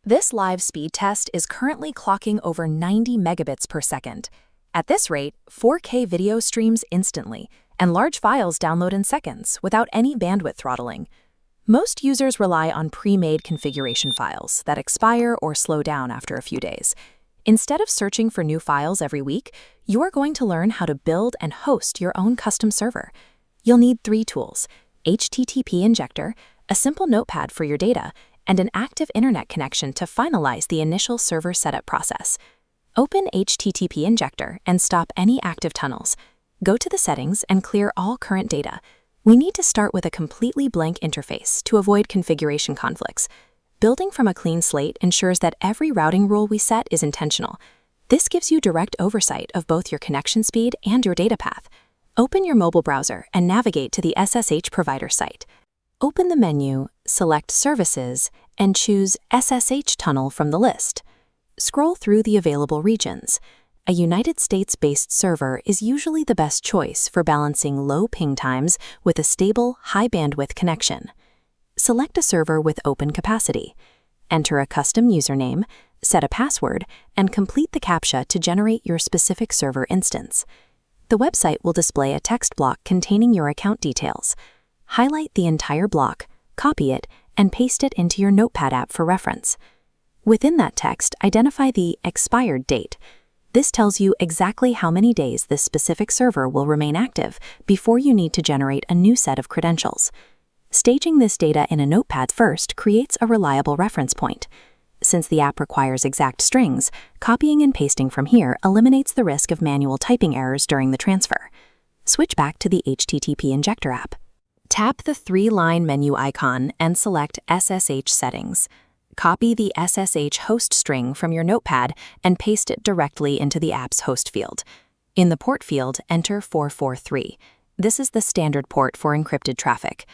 This live speed test is currently clocking over 90 megabits per second. At this rate, 4K video streams instantly, and large files download in seconds without any bandwidth throttling. Most users rely on pre-made configuration files that expire or slow down after a few days. Instead of searching for new files every week, you are going to learn how to build and host your own custom server. You'll need 3 tools: HTTP Injector, a simple notepad for your data, and an active internet connection to finalize the initial server setup process. Open HTTP Injector and stop any active tunnels. Go to the settings and clear all current data. We need to start with a completely blank interface to avoid configuration conflicts. Building from a clean slate ensures that every routing rule we set is intentional. This gives you direct oversight of both your connection speed and your data path. Open your mobile browser and navigate to the SSH provider site. Open the menu, select Services, and choose SSH Tunnel from the list. Scroll through the available regions. A United States-based server is usually the best choice for balancing low ping times with a stable, high-bandwidth connection. Select a server with open capacity. Enter a custom username, set a password, and complete the CAPTCHA to generate your specific server instance. The website will display a text block containing your account details. Highlight the entire block, copy it, and paste it into your Notepad app for reference. Within that text, identify the expired date. This tells you exactly how many days this specific server will remain active before you need to generate a new set of credentials. Staging this data in a notepad first creates a reliable reference point. Since the app requires exact strings, copying and pasting from here eliminates the risk of manual typing errors during the transfer. Switch back to the HTTP Injector app. Tap the 3-line menu icon and select SSH Settings. Copy the SSH host string from your notepad and paste it directly into the app's host field. In the port field, enter 443. This is the standard port for encrypted traffic.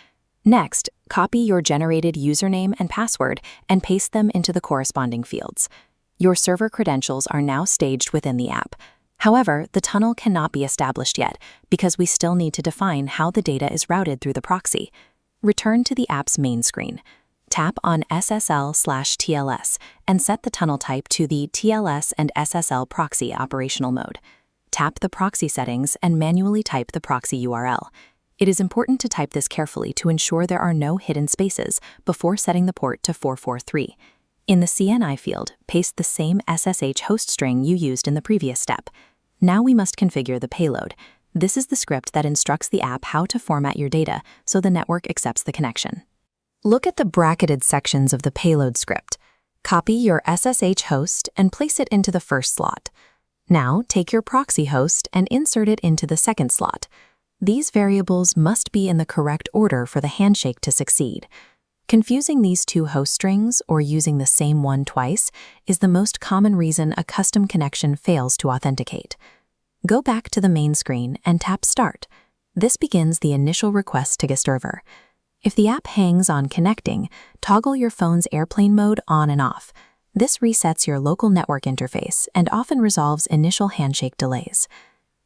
Next, copy your generated username and password and paste them into the corresponding fields. Your server credentials are now staged within the app. However, the tunnel cannot be established yet because we still need to define how the data is routed through the proxy. Return to the app's main screen. Tap on SSL/TLS and set the tunnel type to the TLS and SSL proxy operational mode. Tap the proxy settings and manually type the proxy URL. It is important to type this carefully to ensure there are no hidden spaces before setting the port to 443. In the SNI field, paste the same SSH host string you used in the previous step. Now we must configure the payload. This is the script that instructs the app how to format your data so the network accepts the connection. Look at the bracketed sections of the payload script. Copy your SSH host and place it into the first slot. Now take your proxy host and insert it into the second slot. These variables must be in the correct order for the handshake to succeed. Confusing these 2 host strings or using the same one twice is the most common reason a custom connection fails to authenticate. Go back to the main screen and tap Start. This begins the initial request to a server. If the app hangs on connecting, toggle your phone's airplane mode on and off. This resets your local network interface and often resolves initial handshake delays.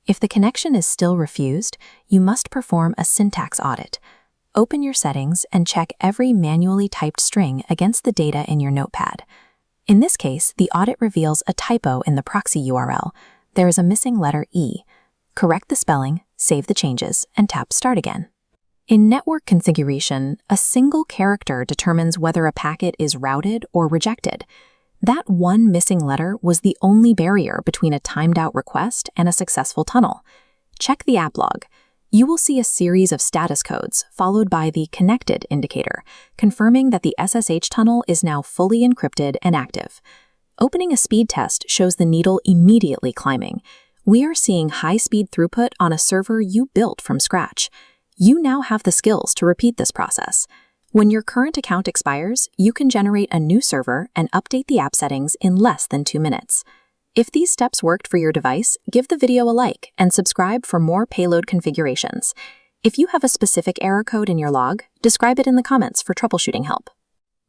If the connection is still refused, you must perform a syntax audit. Open your settings and check every manually typed string against the data in your notepad. In this case, the audit reveals a typo in the proxy URL. There is a missing letter E. Correct the spelling, save the changes, and tap Start again. In network configuration, a single character determines whether a packet is routed or rejected. That one missing letter was the only barrier between a timed-out request and a successful tunnel. Check the app log. You will see a series of status codes followed by the Connected indicator, confirming that the SSH tunnel is now fully encrypted and active. Opening a speed test shows the needle immediately climbing. We are seeing high-speed throughput on a server you built from scratch. You now have the skills to repeat this process. When your current account expires, you can generate a new server and update the app settings in less than 2 minutes. If these steps worked for your device, give the video a like and subscribe for more payload configurations. If you have a specific error code in your log, describe it in the comments for troubleshooting help.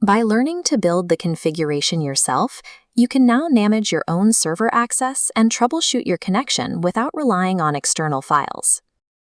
By learning to build the configuration yourself, you can now manage your own server access and troubleshoot your connection without relying on external files.